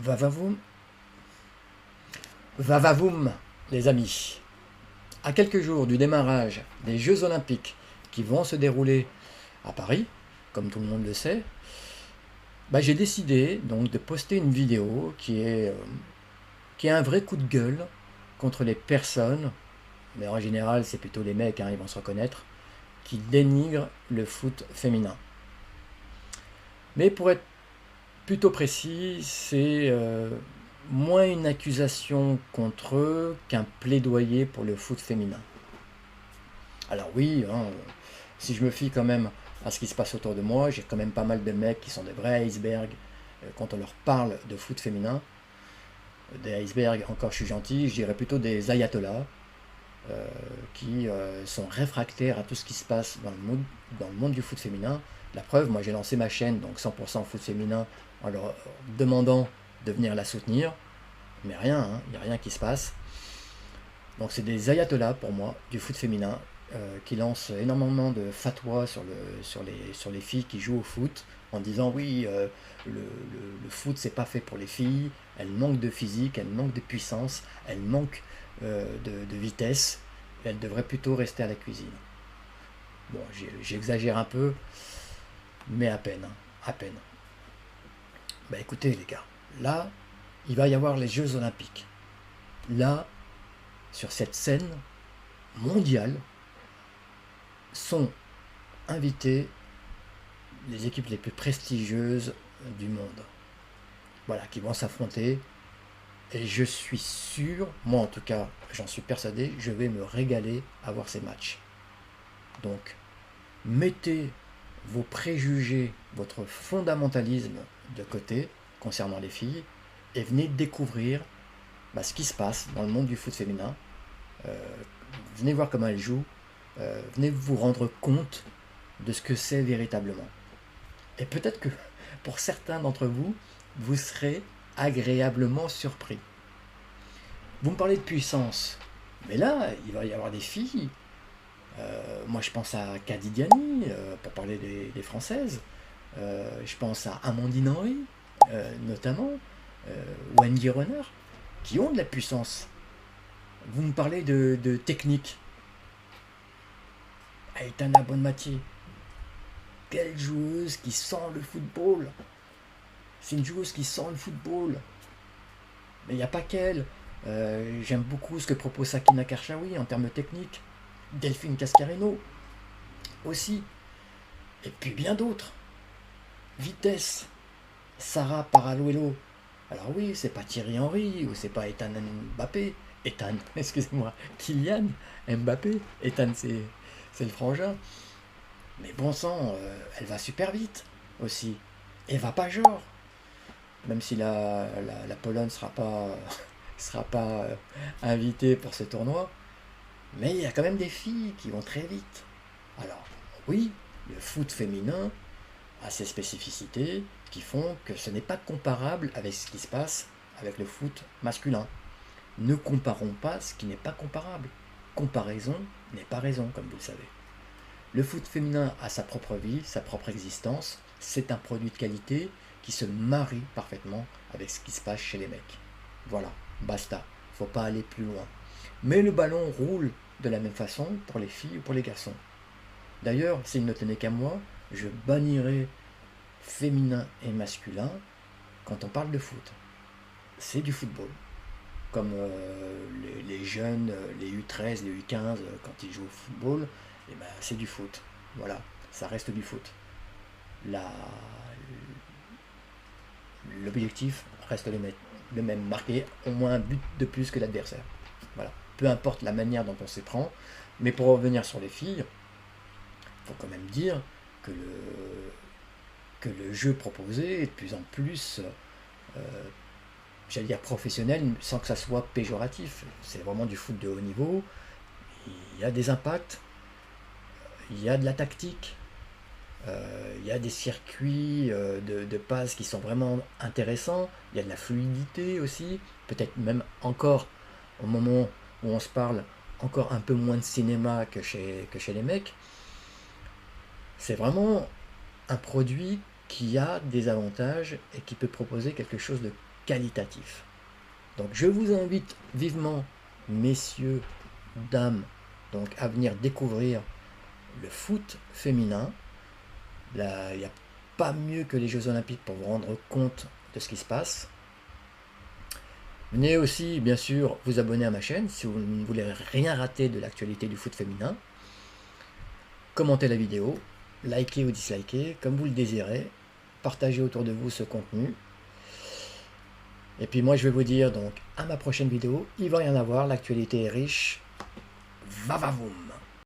Vavavoum, vavavoum, les amis. À quelques jours du démarrage des Jeux Olympiques qui vont se dérouler à Paris, comme tout le monde le sait, j'ai décidé donc de poster une vidéo qui est un vrai coup de gueule contre les personnes, mais en général c'est plutôt les mecs, ils vont se reconnaître, qui dénigrent le foot féminin. Mais pour être plutôt précis, c'est moins une accusation contre eux qu'un plaidoyer pour le foot féminin. Alors oui, si je me fie quand même à ce qui se passe autour de moi, j'ai quand même pas mal de mecs qui sont des vrais icebergs quand on leur parle de foot féminin. Des icebergs, encore je suis gentil, je dirais plutôt des ayatollahs qui sont réfractaires à tout ce qui se passe dans le monde du foot féminin. La preuve, moi j'ai lancé ma chaîne, donc 100% foot féminin, en leur demandant de venir la soutenir, mais rien, il n'y a rien qui se passe. Donc c'est des ayatollahs pour moi du foot féminin qui lancent énormément de fatwas sur les filles qui jouent au foot en disant oui, le foot c'est pas fait pour les filles, elles manquent de physique, elles manquent de puissance, elles manquent de vitesse, et elles devraient plutôt rester à la cuisine. Bon, j'exagère un peu, mais à peine, à peine. Écoutez les gars, là, il va y avoir les Jeux Olympiques. Là, sur cette scène mondiale, sont invitées les équipes les plus prestigieuses du monde. Voilà, qui vont s'affronter. Et je suis sûr, moi en tout cas, j'en suis persuadé, je vais me régaler à voir ces matchs. Donc, mettez vos préjugés, votre fondamentalisme de côté concernant les filles et venez découvrir ce qui se passe dans le monde du foot féminin. Venez voir comment elles jouent, venez vous rendre compte de ce que c'est véritablement. Et peut-être que pour certains d'entre vous, vous serez agréablement surpris. Vous me parlez de puissance, mais là, il va y avoir des filles. Moi, je pense à Kadidiani, pour parler des Françaises. Je pense à Amandine Henry, notamment, Wendy Renard, qui ont de la puissance. Vous me parlez de technique. Aitana Bonmati, quelle joueuse qui sent le football. C'est une joueuse qui sent le football. Mais il n'y a pas qu'elle. J'aime beaucoup ce que propose Sakina Karchaoui en termes techniques. Delphine Cascarino aussi. Et puis bien d'autres. Vitesse. Sarah Paraluelo. Alors oui, c'est pas Thierry Henry ou c'est pas Ethan Mbappé. Excusez-moi, Kylian Mbappé. Ethan, c'est le frangin. Mais bon sang, elle va super vite aussi. Et va pas genre. Même si la Pologne sera pas invitée pour ce tournoi. Mais il y a quand même des filles qui vont très vite. Alors, oui, le foot féminin a ses spécificités qui font que ce n'est pas comparable avec ce qui se passe avec le foot masculin. Ne comparons pas ce qui n'est pas comparable. Comparaison n'est pas raison, comme vous le savez. Le foot féminin a sa propre vie, sa propre existence. C'est un produit de qualité qui se marie parfaitement avec ce qui se passe chez les mecs. Voilà, basta. Faut pas aller plus loin. Mais le ballon roule de la même façon pour les filles ou pour les garçons. D'ailleurs, s'il ne tenait qu'à moi, je bannirais féminin et masculin quand on parle de foot. C'est du football. Comme les jeunes, les U13, les U15, quand ils jouent au football, c'est du foot. Voilà, ça reste du foot. L'objectif reste le même, marquer au moins un but de plus que l'adversaire. Voilà. Peu importe la manière dont on s'y prend, mais pour revenir sur les filles, il faut quand même dire que le jeu proposé est de plus en plus, j'allais dire professionnel, sans que ça soit péjoratif. C'est vraiment du foot de haut niveau. Il y a des impacts, il y a de la tactique, il y a des circuits de passes qui sont vraiment intéressants, il y a de la fluidité aussi, peut-être même encore, au moment où on se parle, encore un peu moins de cinéma que chez les mecs. C'est vraiment un produit qui a des avantages et qui peut proposer quelque chose de qualitatif. Donc je vous invite vivement, messieurs, dames, donc à venir découvrir le foot féminin. Là, il n'y a pas mieux que les Jeux Olympiques pour vous rendre compte de ce qui se passe. Venez aussi, bien sûr, vous abonner à ma chaîne si vous ne voulez rien rater de l'actualité du foot féminin. Commentez la vidéo, likez ou dislikez, comme vous le désirez. Partagez autour de vous ce contenu. Et puis moi, je vais vous dire donc à ma prochaine vidéo. Il va y en avoir, l'actualité est riche. Va va voum!